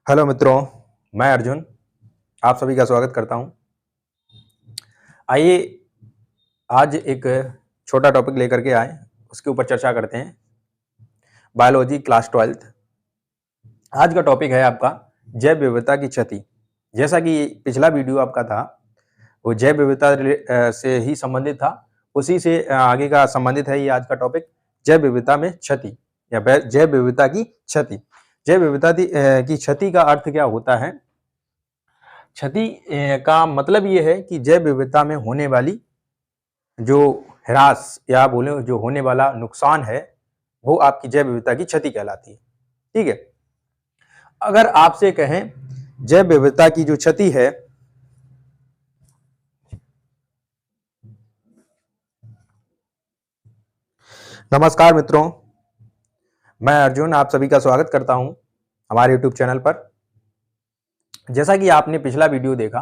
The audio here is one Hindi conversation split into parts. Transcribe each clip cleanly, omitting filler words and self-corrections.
हेलो मित्रों, मैं अर्जुन आप सभी का स्वागत करता हूं। आइए आज एक छोटा टॉपिक लेकर के आए, उसके ऊपर चर्चा करते हैं। Biology class 12th। आज का टॉपिक है आपका जैव विविधता की क्षति। जैसा कि पिछला वीडियो आपका था वो जैव विविधता से ही संबंधित था, उसी से आगे का संबंधित है ये आज का टॉपिक, जैव विविधता में क्षति या जैव विविधता की क्षति। जैव विविधता की क्षति का अर्थ क्या होता है? क्षति का मतलब ये है कि जैव विविधता में होने वाली जो ह्रास या बोले जो होने वाला नुकसान है वो आपकी जैव विविधता की क्षति कहलाती है। ठीक है, अगर आपसे कहें जैव विविधता की जो क्षति है, नमस्कार मित्रों, मैं अर्जुन आप सभी का स्वागत करता हूं हमारे YouTube चैनल पर। जैसा कि आपने पिछला वीडियो देखा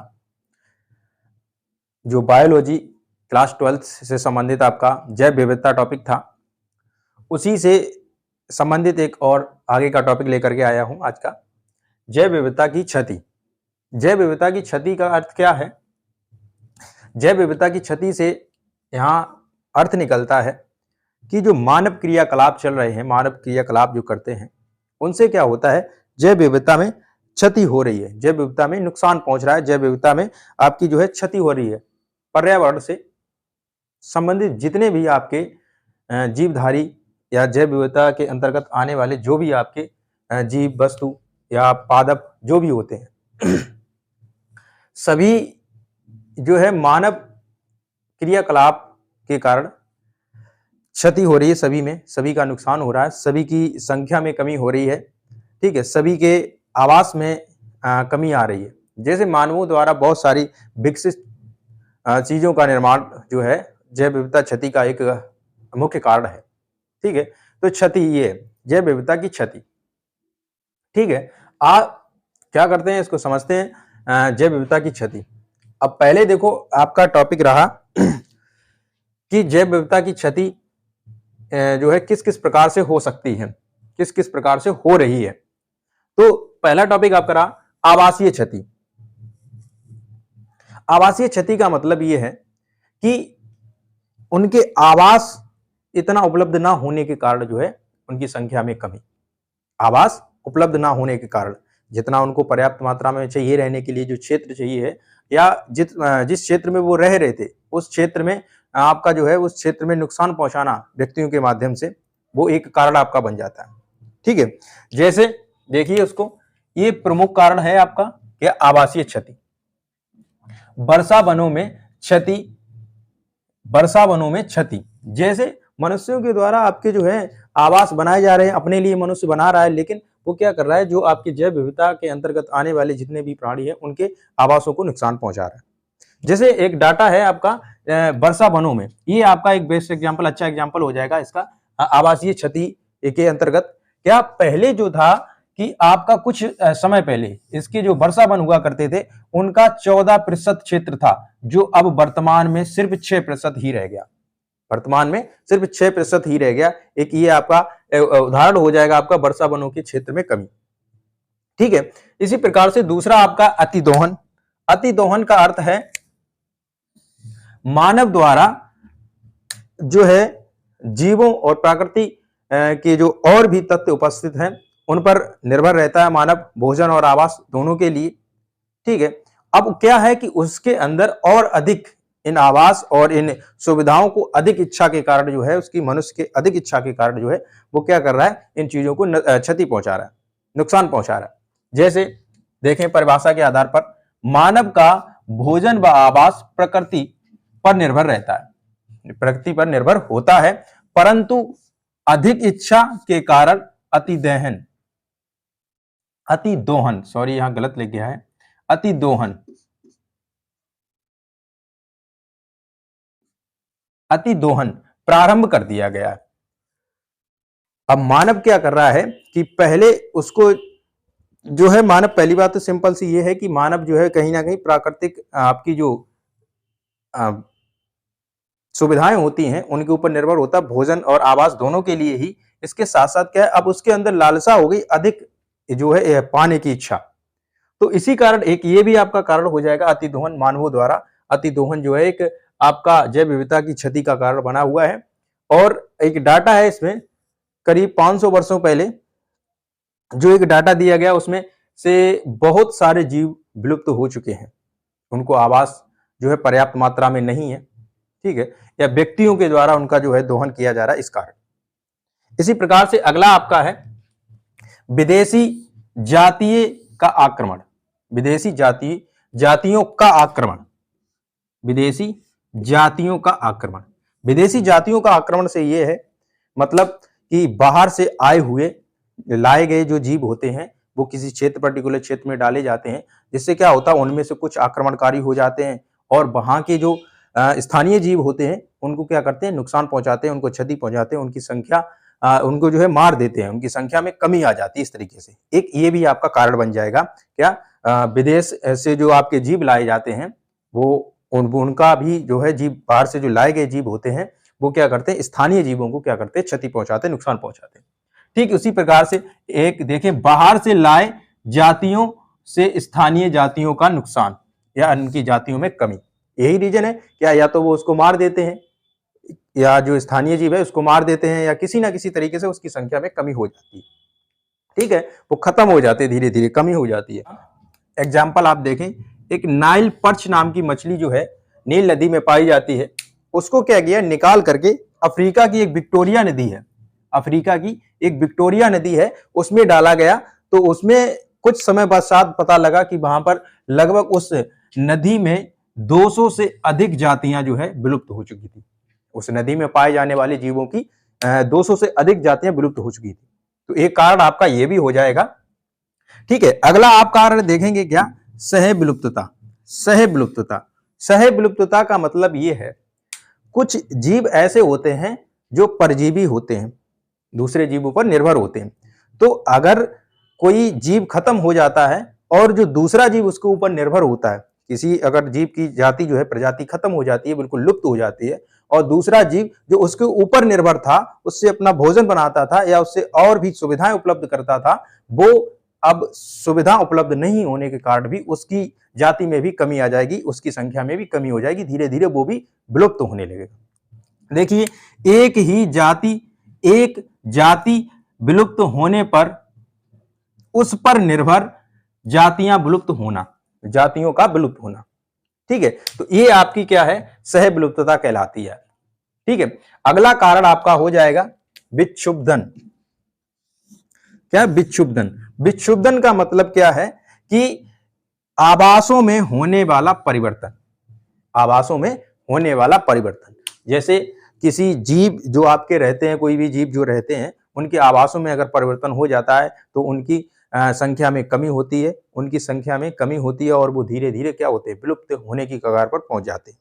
जो बायोलॉजी क्लास 12th से संबंधित आपका जैव विविधता टॉपिक था, उसी से संबंधित एक और आगे का टॉपिक लेकर के आया हूं आज का, जैव विविधता की क्षति। जैव विविधता की क्षति का अर्थ क्या है? जैव विविधता की क्षति से यहाँ अर्थ निकलता है कि जो मानव क्रियाकलाप चल रहे हैं, मानव क्रियाकलाप जो करते हैं, उनसे क्या होता है, जैव विविधता में क्षति हो रही है, जैव विविधता में नुकसान पहुंच रहा है, जैव विविधता में आपकी जो है क्षति हो रही है। पर्यावरण से संबंधित जितने भी आपके जीवधारी या जैव विविधता के अंतर्गत आने वाले जो भी आपके जीव वस्तु या पादप जो भी होते हैं सभी जो है मानव क्रियाकलाप के कारण क्षति हो रही है, सभी में सभी का नुकसान हो रहा है, सभी की संख्या में कमी हो रही है। ठीक है, सभी के आवास में कमी आ रही है। जैसे मानवों द्वारा बहुत सारी विकसित चीजों का निर्माण जो है जैव विविधता क्षति का एक मुख्य कारण है। ठीक है, तो क्षति ये है जैव विविधता की क्षति। ठीक है, आप क्या करते हैं इसको समझते हैं, जैव विविधता की क्षति। अब पहले देखो आपका टॉपिक रहा कि जैव विविधता की क्षति जो है किस किस प्रकार से हो सकती है, किस किस प्रकार से हो रही है। तो पहला टॉपिक आपका रहा आवासीय क्षति। आवासीय क्षति का मतलब यह है कि उनके आवास इतना उपलब्ध ना होने के कारण जो है उनकी संख्या में कमी। आवास उपलब्ध ना होने के कारण जितना उनको पर्याप्त मात्रा में चाहिए रहने के लिए जो क्षेत्र चाहिए है, या जिस क्षेत्र में वो रह रहे थे उस क्षेत्र में आपका जो है उस क्षेत्र में नुकसान पहुंचाना व्यक्तियों के माध्यम से, वो एक कारण आपका बन जाता है। ठीक है, जैसे देखिए उसको, ये प्रमुख कारण है आपका क्या, आवासीय क्षति। वर्षा वनों में क्षति, वर्षा वनों में क्षति। जैसे मनुष्यों के द्वारा आपके जो है आवास बनाए जा रहे हैं, अपने लिए मनुष्य बना रहा है, लेकिन वो क्या कर रहा है, जो आपकी जैव विविधता के अंतर्गत आने वाले जितने भी प्राणी हैं उनके आवासों को नुकसान पहुंचा रहा है। जैसे एक डाटा है आपका वर्षा वनों में, ये आपका एक बेस्ट एग्जांपल, अच्छा एग्जांपल हो जाएगा इसका आवासीय क्षति के अंतर्गत। क्या पहले जो था कि आपका कुछ समय पहले इसके जो वर्षा वन हुआ करते थे उनका 14% क्षेत्र था, जो अब वर्तमान में सिर्फ 6% ही रह गया। वर्तमान में सिर्फ 6% ही रह गया। एक ये आपका उदाहरण हो जाएगा आपका वर्षा वनों के क्षेत्र में कमी। ठीक है, इसी प्रकार से दूसरा आपका अतिदोहन। अतिदोहन का अर्थ है मानव द्वारा जो है जीवों और प्रकृति के जो और भी तत्व उपस्थित हैं उन पर निर्भर रहता है मानव, भोजन और आवास दोनों के लिए। ठीक है, अब क्या है कि उसके अंदर और अधिक इन आवास और इन सुविधाओं को अधिक इच्छा के कारण जो है, उसकी मनुष्य के अधिक इच्छा के कारण जो है वो क्या कर रहा है, इन चीजों को क्षति पहुंचा रहा है, नुकसान पहुंचा रहा है। जैसे देखें परिभाषा के आधार पर, मानव का भोजन व आवास प्रकृति पर निर्भर रहता है, प्रकृति पर निर्भर होता है, परंतु अधिक इच्छा के कारण अतिदहन, अतिदोहन, सॉरी यहां गलत लिख गया है, अतिदोहन, अतिदोहन प्रारंभ कर दिया गया है। अब मानव क्या कर रहा है कि पहले उसको जो है, मानव पहली बात तो सिंपल सी ये है कि मानव जो है कहीं ना कहीं प्राकृतिक आपकी जो सुविधाएं होती हैं उनके ऊपर निर्भर होता है, भोजन और आवास दोनों के लिए ही इसके साथ साथ क्या है, अब उसके अंदर लालसा हो गई अधिक जो है पाने की इच्छा। तो इसी कारण एक ये भी आपका कारण हो जाएगा अतिदोहन, मानवों द्वारा अतिदोहन जो है एक आपका जैव विविधता की क्षति का कारण बना हुआ है। और एक डाटा है इसमें, करीब 500 वर्षों पहले जो एक डाटा दिया गया उसमें से बहुत सारे जीव विलुप्त हो चुके हैं, उनको आवास जो है पर्याप्त मात्रा में नहीं है, ठीक है, या व्यक्तियों के द्वारा उनका जो है दोहन किया जा रहा है इस कारण। इसी प्रकार से अगला आपका है विदेशी जातीय का आक्रमण। विदेशी जातियों का आक्रमण, विदेशी जातियों का आक्रमण। विदेशी जातियों का आक्रमण से यह है मतलब कि बाहर से आए हुए लाए गए जो जीव होते हैं वो किसी क्षेत्र पर्टिकुलर क्षेत्र में डाले जाते हैं, जिससे क्या होता है उनमें से कुछ आक्रमणकारी हो जाते हैं और वहां के जो स्थानीय जीव होते हैं उनको क्या करते हैं, नुकसान पहुंचाते हैं, उनको क्षति पहुंचाते हैं, उनकी संख्या उनको जो है मार देते हैं, उनकी संख्या में कमी आ जाती है। इस तरीके से एक ये भी आपका कारण बन जाएगा क्या, विदेश से जो आपके जीव लाए जाते हैं वो उनका भी जो है जीव, बाहर से जो लाए गए जीव होते हैं वो क्या करते हैं, स्थानीय जीवों को क्या करते हैं, क्षति पहुंचाते हैं, नुकसान पहुंचाते हैं। ठीक उसी प्रकार से एक देखें, बाहर से लाए जातियों से स्थानीय जातियों का नुकसान या उनकी जातियों में कमी, यही रीजन है क्या, या तो वो उसको मार देते हैं या जो स्थानीय जीव है उसको मार देते हैं या किसी ना किसी तरीके से उसकी संख्या में कमी हो जाती है। ठीक है, वो खत्म हो जाते हैं, धीरे धीरे कमी हो जाती है। एग्जाम्पल आप देखें, एक नाइल पर्च नाम की मछली जो है नील नदी में पाई जाती है, उसको क्या किया, निकाल करके अफ्रीका की एक विक्टोरिया नदी है, अफ्रीका की एक विक्टोरिया नदी है उसमें डाला गया। तो उसमें कुछ समय पश्चात पता लगा कि वहां पर लगभग उस नदी में 200 से अधिक जातियां जो है विलुप्त हो चुकी थी। उस नदी में पाए जाने वाले जीवों की 200 से अधिक जातियां विलुप्त हो चुकी थी। तो एक कारण आपका यह भी हो जाएगा। ठीक है, अगला आप कारण देखेंगे क्या, सह विलुप्तता। सह विलुप्तता, सह विलुप्तता का मतलब यह है कुछ जीव ऐसे होते हैं जो परजीवी होते हैं, दूसरे जीवों पर निर्भर होते हैं। तो अगर कोई जीव खत्म हो जाता है और जो दूसरा जीव उसके ऊपर निर्भर होता है, किसी अगर जीव की जाति जो है प्रजाति खत्म हो जाती है, बिल्कुल लुप्त हो जाती है, और दूसरा जीव जो उसके ऊपर निर्भर था, उससे अपना भोजन बनाता था या उससे और भी सुविधाएं उपलब्ध करता था, वो अब सुविधा उपलब्ध नहीं होने के कारण भी उसकी जाति में भी कमी आ जाएगी, उसकी संख्या में भी कमी हो जाएगी, धीरे धीरे वो भी विलुप्त होने लगेगा। देखिए, एक जाति विलुप्त होने पर उस पर निर्भर जातियां विलुप्त होना, जातियों का विलुप्त होना। ठीक है, तो ये आपकी क्या है, सह विलुप्तता कहलाती है। ठीक है, अगला कारण आपका हो जाएगा विक्षुब्धन। क्या, विक्षुब्धन। विक्षुब्धन का मतलब क्या है कि आवासों में होने वाला परिवर्तन, आवासों में होने वाला परिवर्तन। जैसे किसी जीव जो आपके रहते हैं, कोई भी जीव जो रहते हैं, उनके आवासों में अगर परिवर्तन हो जाता है तो उनकी संख्या में कमी होती है, उनकी संख्या में कमी होती है और वो धीरे धीरे क्या होते हैं, विलुप्त होने की कगार पर पहुंच जाते हैं।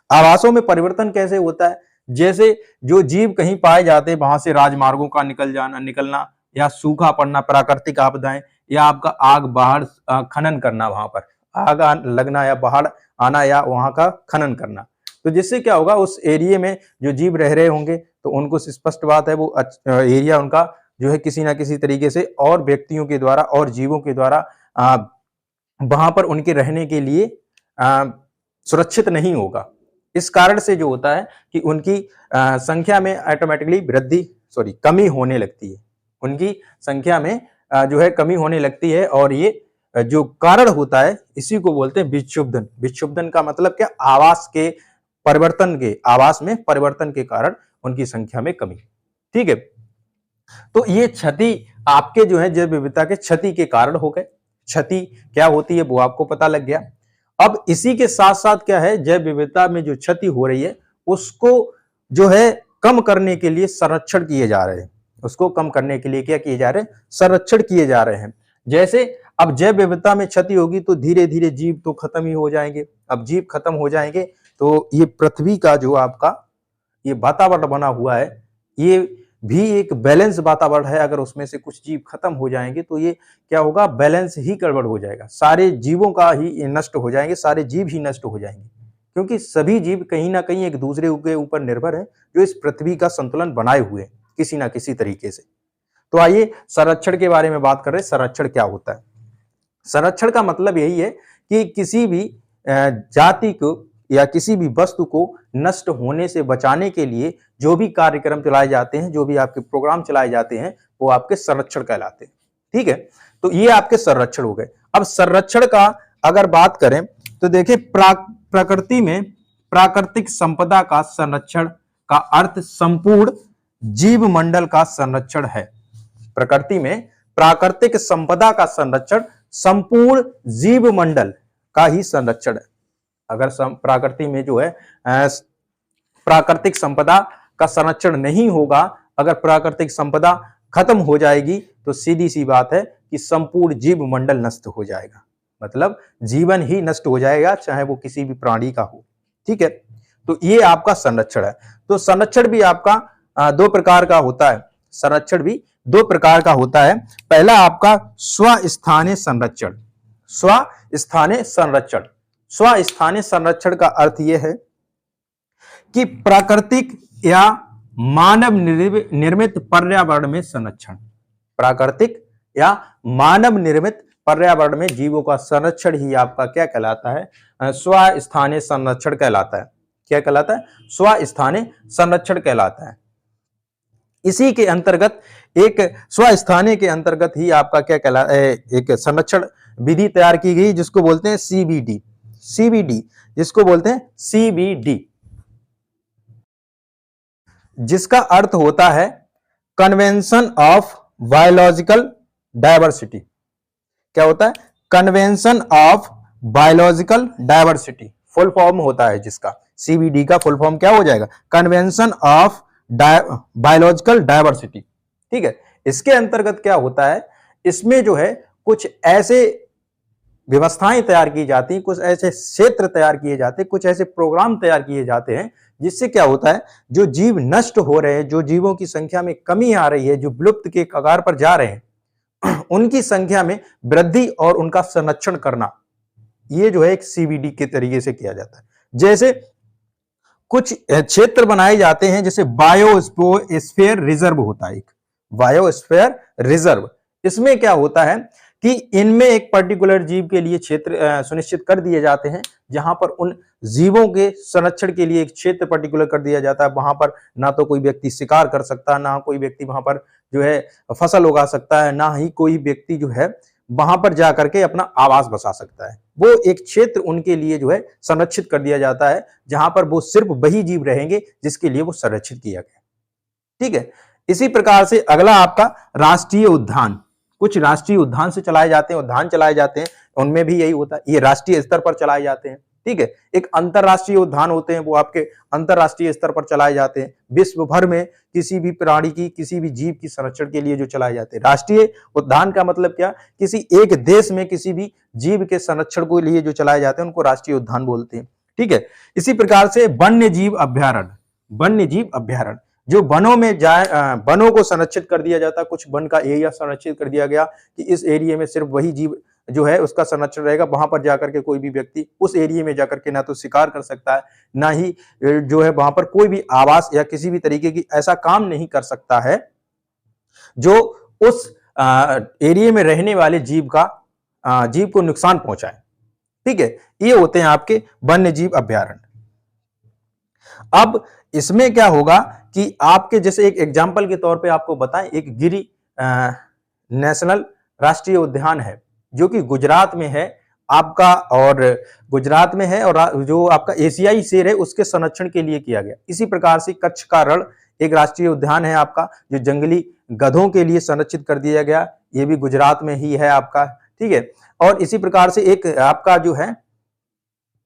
आवासों में परिवर्तन कैसे होता है, जैसे जो जीव कहीं पाए जाते हैं वहां से राजमार्गों का निकलना या सूखा पड़ना, प्राकृतिक आपदाएं, या आपका आग बाहर खनन करना, वहां पर आग लगना या बाहर आना या वहां का खनन करना। तो जिससे क्या होगा, उस एरिया में जो जीव रह रहे होंगे तो उनको स्पष्ट बात है वो एरिया उनका जो है किसी ना किसी तरीके से और व्यक्तियों के द्वारा और जीवों के द्वारा वहां पर उनके रहने के लिए सुरक्षित नहीं होगा। इस कारण से जो होता है कि उनकी संख्या में ऑटोमेटिकली कमी होने लगती है, उनकी संख्या में जो है कमी होने लगती है। और ये जो कारण होता है इसी को बोलते हैं विक्षुब्धन। विक्षुब्धन का मतलब क्या, आवास में परिवर्तन के कारण उनकी संख्या में कमी। ठीक है, तो ये क्षति आपके जो है जैव विविधता के क्षति के कारण हो गए। क्षति क्या होती है वो आपको पता लग गया। अब इसी के साथ साथ क्या है, जैव विविधता में जो क्षति हो रही है उसको जो है कम करने के लिए संरक्षण किए जा रहे हैं, उसको कम करने के लिए क्या किए जा रहे हैं, संरक्षण किए जा रहे हैं। जैसे अब जैव विविधता में क्षति होगी तो धीरे धीरे जीव तो खत्म ही हो जाएंगे। अब जीव खत्म हो जाएंगे तो ये पृथ्वी का जो आपका ये वातावरण बना हुआ है ये भी एक बैलेंस वातावरण है। अगर उसमें से कुछ जीव खत्म हो जाएंगे तो ये क्या होगा, बैलेंस ही गड़बड़ हो जाएगा, सारे जीवों का ही नष्ट हो जाएंगे, सारे जीव ही नष्ट हो जाएंगे, क्योंकि सभी जीव कहीं ना कहीं एक दूसरे के ऊपर निर्भर है जो इस पृथ्वी का संतुलन बनाए हुए हैं। किसी ना किसी तरीके से। तो आइए संरक्षण के बारे में बात कर रहे हैं। संरक्षण क्या होता है? संरक्षण का मतलब यही है कि किसी भी जाति को या किसी भी वस्तु को नष्ट होने से बचाने के लिए जो भी कार्यक्रम चलाए जाते हैं, जो भी आपके प्रोग्राम चलाए जाते हैं, वो आपके संरक्षण कहलाते हैं। ठीक है, तो ये आपके संरक्षण हो गए। अब संरक्षण का अगर बात करें तो देखिए, प्रकृति में प्राकृतिक संपदा का संरक्षण का अर्थ संपूर्ण जीव मंडल का संरक्षण है। प्रकृति में प्राकृतिक संपदा का संरक्षण संपूर्ण जीव मंडल का ही संरक्षण है। अगर प्रकृति में जो है प्राकृतिक संपदा का संरक्षण नहीं होगा, अगर प्राकृतिक संपदा खत्म हो जाएगी तो सीधी सी बात है कि संपूर्ण जीव मंडल नष्ट हो जाएगा, मतलब जीवन ही नष्ट हो जाएगा, चाहे वो किसी भी प्राणी का हो। ठीक है, तो ये आपका संरक्षण है। तो संरक्षण भी आपका दो प्रकार का होता है। संरक्षण भी दो प्रकार का होता है। पहला आपका स्वस्थानीय संरक्षण। स्वस्थानीय संरक्षण, स्वस्थानीय संरक्षण का अर्थ यह है कि प्राकृतिक या मानव निर्मित पर्यावरण में संरक्षण। प्राकृतिक या मानव निर्मित पर्यावरण में जीवों का संरक्षण ही आपका क्या कहलाता है? स्वस्थानीय संरक्षण कहलाता है। क्या कहलाता है? स्वस्थानीय संरक्षण कहलाता है। इसी के अंतर्गत एक स्वस्थानीय के अंतर्गत ही आपका क्या कहलाता है, एक संरक्षण विधि तैयार की गई जिसको बोलते हैं सीबीडी। सीबीडी जिसको बोलते हैं सीबीडी, जिसका अर्थ होता है कन्वेंशन ऑफ बायोलॉजिकल डायवर्सिटी। क्या होता है? Convention of biological diversity full form होता है जिसका। सीबीडी का फुल फॉर्म क्या हो जाएगा? Convention of biological diversity. ठीक है, इसके अंतर्गत क्या होता है, इसमें जो है कुछ ऐसे व्यवस्थाएं तैयार की जाती हैं, कुछ ऐसे क्षेत्र तैयार किए जाते हैं, कुछ ऐसे प्रोग्राम तैयार किए जाते हैं जिससे क्या होता है, जो जीव नष्ट हो रहे हैं, जो जीवों की संख्या में कमी आ रही है, जो विलुप्त के कगार पर जा रहे हैं, उनकी संख्या में वृद्धि और उनका संरक्षण करना, ये जो है एक सीबीडी के तरीके से किया जाता है। जैसे कुछ क्षेत्र बनाए जाते हैं, जैसे बायोस्फीयर रिजर्व होता है, एक बायोस्फीयर रिजर्व। इसमें क्या होता है कि इनमें एक पर्टिकुलर जीव के लिए क्षेत्र सुनिश्चित कर दिए जाते हैं, जहां पर उन जीवों के संरक्षण के लिए एक क्षेत्र पर्टिकुलर कर दिया जाता है। वहां पर ना तो कोई व्यक्ति शिकार कर सकता है, ना कोई व्यक्ति वहां पर जो है फसल उगा सकता है, ना ही कोई व्यक्ति जो है वहां पर जाकर के अपना आवास बसा सकता है। वो एक क्षेत्र उनके लिए जो है संरक्षित कर दिया जाता है, जहां पर वो सिर्फ वही जीव रहेंगे जिसके लिए वो संरक्षित किया गया। ठीक है, इसी प्रकार से अगला आपका राष्ट्रीय उद्यान। कुछ राष्ट्रीय उद्यान से चलाए जाते हैं, उद्यान चलाए जाते हैं, उनमें भी यही होता है, ये राष्ट्रीय स्तर पर चलाए जाते हैं। ठीक है, एक अंतरराष्ट्रीय उद्यान होते हैं, वो आपके अंतरराष्ट्रीय स्तर पर चलाए जाते हैं, विश्व भर में किसी भी प्राणी की, किसी भी जीव की संरक्षण के लिए जो चलाए जाते हैं। राष्ट्रीय उद्यान का मतलब क्या? किसी एक देश में किसी भी जीव के संरक्षण के लिए जो चलाए जाते हैं उनको राष्ट्रीय उद्यान बोलते हैं। ठीक है, इसी प्रकार से वन्य जीव अभ्यारण्य। वन्य जीव अभ्यारण्य जो वनों में जाए, वनों को संरक्षित कर दिया जाता है, कुछ वन का एरिया संरक्षित कर दिया गया कि इस एरिया में सिर्फ वही जीव जो है उसका संरक्षण रहेगा, वहां पर जाकर के कोई भी व्यक्ति उस एरिया में जाकर के ना तो शिकार कर सकता है, ना ही जो है वहां पर कोई भी आवास या किसी भी तरीके की ऐसा काम नहीं कर सकता है जो उस एरिया में रहने वाले जीव को नुकसान पहुंचाए। ठीक है, ये होते हैं आपके वन्य जीव अभ्यारण्य। अब इसमें क्या होगा कि आपके जैसे एक एग्जाम्पल के तौर पे आपको बताएं, एक गिरी नेशनल राष्ट्रीय उद्यान है जो कि गुजरात में है आपका, और गुजरात में है, और जो आपका एशियाई शेर है उसके संरक्षण के लिए किया गया। इसी प्रकार से कच्छ का रण एक राष्ट्रीय उद्यान है आपका, जो जंगली गधों के लिए संरक्षित कर दिया गया, ये भी गुजरात में ही है आपका। ठीक है, और इसी प्रकार से एक आपका जो है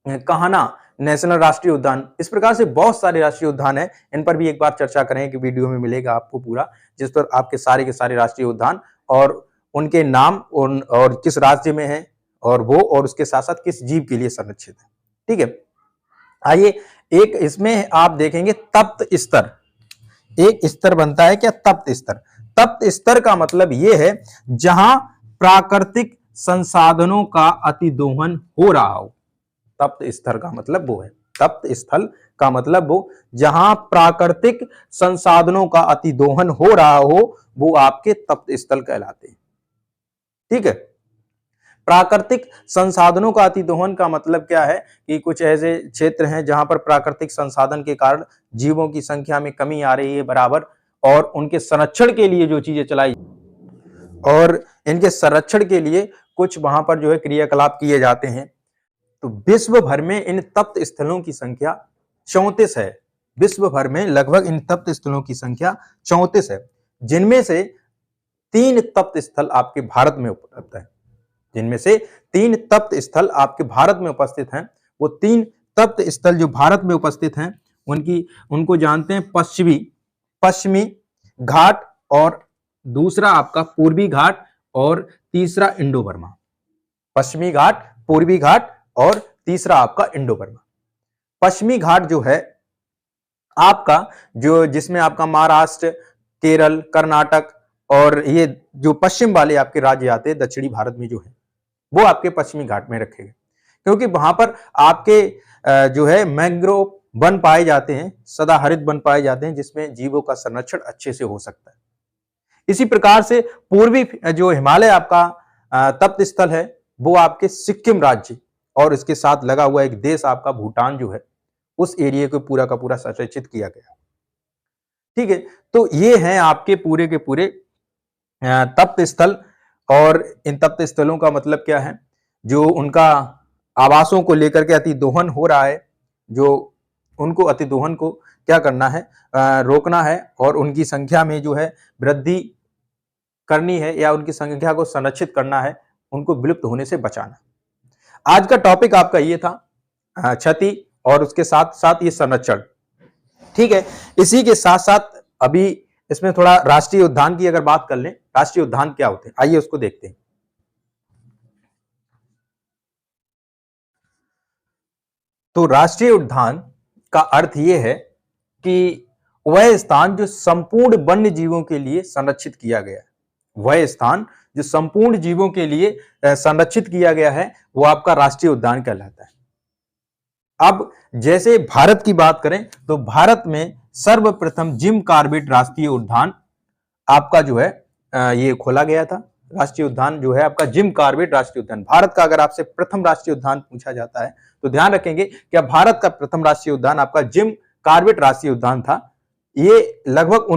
कान्हा नेशनल राष्ट्रीय उद्यान, इस प्रकार से बहुत सारे राष्ट्रीय उद्यान है, इन पर भी एक बार चर्चा करेंगे कि वीडियो में मिलेगा आपको पूरा, जिस पर आपके सारे के सारे राष्ट्रीय उद्यान और उनके नाम और किस राज्य में है, और वो और उसके साथ साथ किस जीव के लिए संरक्षित है। ठीक है, आइए एक इसमें आप देखेंगे तप्त स्तर। एक स्तर बनता है क्या? तप्त स्तर। तप्त स्तर का मतलब यह है जहां प्राकृतिक संसाधनों का अतिदोहन हो रहा हो। तप्त स्तर का मतलब वो है। तप्त स्थल का मतलब वो जहां प्राकृतिक संसाधनों का अतिदोहन हो रहा हो, वो आपके तप्त स्थल कहलाते हैं। ठीक है। प्राकृतिक संसाधनों का अतिदोहन का मतलब क्या है कि कुछ ऐसे क्षेत्र हैं जहां पर प्राकृतिक संसाधन के कारण जीवों की संख्या में कमी आ रही है बराबर, और उनके संरक्षण के लिए जो चीजें चलाई और इनके संरक्षण के लिए कुछ वहां पर जो है क्रियाकलाप किए जाते हैं। तो विश्व भर में इन तप्त स्थलों की संख्या 34 है। विश्व भर में लगभग इन तप्त स्थलों की संख्या 34 है, जिनमें से 3 तप्त स्थल आपके भारत में उपलब्ध है। जिनमें से 3 तप्त स्थल आपके भारत में उपस्थित हैं। वो 3 तप्त स्थल जो भारत में उपस्थित हैं उनको जानते हैं पश्चिमी घाट, और दूसरा आपका पूर्वी घाट, और तीसरा इंडो बर्मा। पश्चिमी घाट, पूर्वी घाट और तीसरा आपका इंडो बर्मा। पश्चिमी घाट जो है आपका जिसमें आपका महाराष्ट्र, केरल, कर्नाटक और ये जो पश्चिम वाले आपके राज्य आते हैं दक्षिणी भारत में जो है वो आपके पश्चिमी घाट में रखे गए, क्योंकि वहां पर आपके जो है मैंग्रोव वन पाए जाते हैं, सदाहरित वन पाए जाते हैं, जिसमें जीवों का संरक्षण अच्छे से हो सकता है। इसी प्रकार से पूर्वी जो हिमालय आपका तप्त स्थल है वो आपके सिक्किम राज्य और इसके साथ लगा हुआ एक देश आपका भूटान जो है, उस एरिया को पूरा का पूरा संरक्षित किया गया। ठीक है। तो ये हैं आपके पूरे के पूरे तप्त स्थल। और इन तप्त स्थलों का मतलब क्या है, जो उनका आवासों को लेकर के अतिदोहन हो रहा है, जो उनको अतिदोहन को क्या करना है, रोकना है, और उनकी संख्या में जो है वृद्धि करनी है या उनकी संख्या को संरक्षित करना है, उनको विलुप्त होने से बचाना। आज का टॉपिक आपका ये था, क्षति और उसके साथ साथ ये संरक्षण। ठीक है। इसी के साथ साथ अभी इसमें थोड़ा राष्ट्रीय उद्यान की अगर बात कर लें, राष्ट्रीय उद्यान क्या होते हैं, आइए उसको देखते हैं। तो राष्ट्रीय उद्यान का अर्थ यह है कि वह स्थान जो संपूर्ण वन्य जीवों के लिए संरक्षित किया गया है, वह स्थान जो संपूर्ण जीवों के लिए संरक्षित किया गया है, वो आपका राष्ट्रीय उद्यान कहलाता है। अब जैसे भारत की बात करें तो भारत में सर्वप्रथम जिम कॉर्बेट राष्ट्रीय उद्यान आपका जो है ये खोला गया था। राष्ट्रीय उद्यान जो है आपका जिम कॉर्बेट राष्ट्रीय उद्यान। भारत का अगर आपसे प्रथम राष्ट्रीय उद्यान पूछा जाता है तो ध्यान रखेंगे क्या भारत का प्रथम राष्ट्रीय उद्यान आपका जिम कॉर्बेट राष्ट्रीय उद्यान था। ये लगभग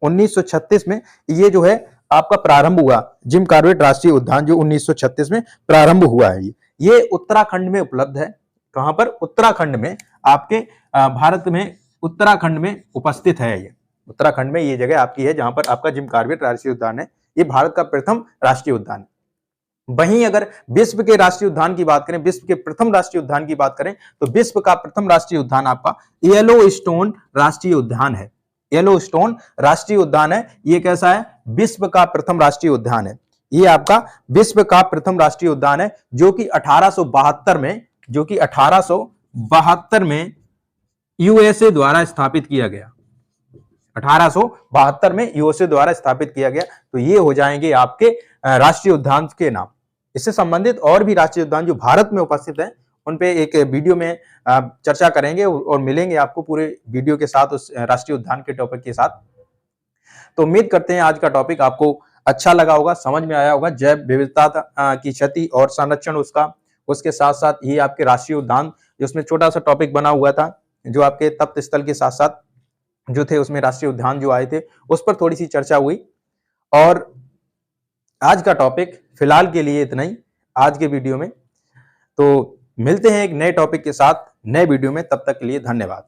1936 में ये जो है आपका प्रारंभ हुआ। जिम कॉर्बेट राष्ट्रीय उद्यान जो 1936 में प्रारंभ हुआ है, ये उत्तराखंड में उपलब्ध है। कहां पर? उत्तराखंड में, आपके भारत में उत्तराखंड में उपस्थित है। ये उत्तराखंड में ये जगह आपकी है जहां पर आपका जिम कॉर्बेट राष्ट्रीय उद्यान है। ये भारत का प्रथम राष्ट्रीय उद्यान है। वहीं अगर विश्व के राष्ट्रीय उद्यान की बात करें, विश्व के प्रथम राष्ट्रीय उद्यान की बात करें, तो विश्व का प्रथम राष्ट्रीय उद्यान आपका येलोस्टोन राष्ट्रीय उद्यान है। येलोस्टोन राष्ट्रीय उद्यान है। ये कैसा है? विश्व का प्रथम राष्ट्रीय उद्यान है। ये आपका विश्व का प्रथम राष्ट्रीय उद्यान है, जो कि 1872 में यूएसए द्वारा स्थापित किया गया। 1872 में यूएसए द्वारा स्थापित किया गया। तो ये हो जाएंगे आपके राष्ट्रीय उद्यान के नाम। इससे संबंधित और भी राष्ट्रीय उद्यान जो भारत में उपस्थित हैं, उन पे एक वीडियो में चर्चा करेंगे और मिलेंगे आपको पूरे वीडियो के साथ, उस राष्ट्रीय उद्यान के टॉपिक के साथ। तो उम्मीद करते हैं आज का टॉपिक आपको अच्छा लगा होगा, समझ में आया होगा। जैव विविधता की क्षति और संरक्षण उसके साथ साथ ये आपके राष्ट्रीय उद्यान, जिसमें छोटा सा टॉपिक बना हुआ था, जो आपके तप्त स्थल के साथ साथ जो थे उसमें राष्ट्रीय उद्यान जो आए थे, उस पर थोड़ी सी चर्चा हुई। और आज का टॉपिक फिलहाल के लिए इतना ही आज के वीडियो में। तो मिलते हैं एक नए टॉपिक के साथ नए वीडियो में, तब तक के लिए धन्यवाद।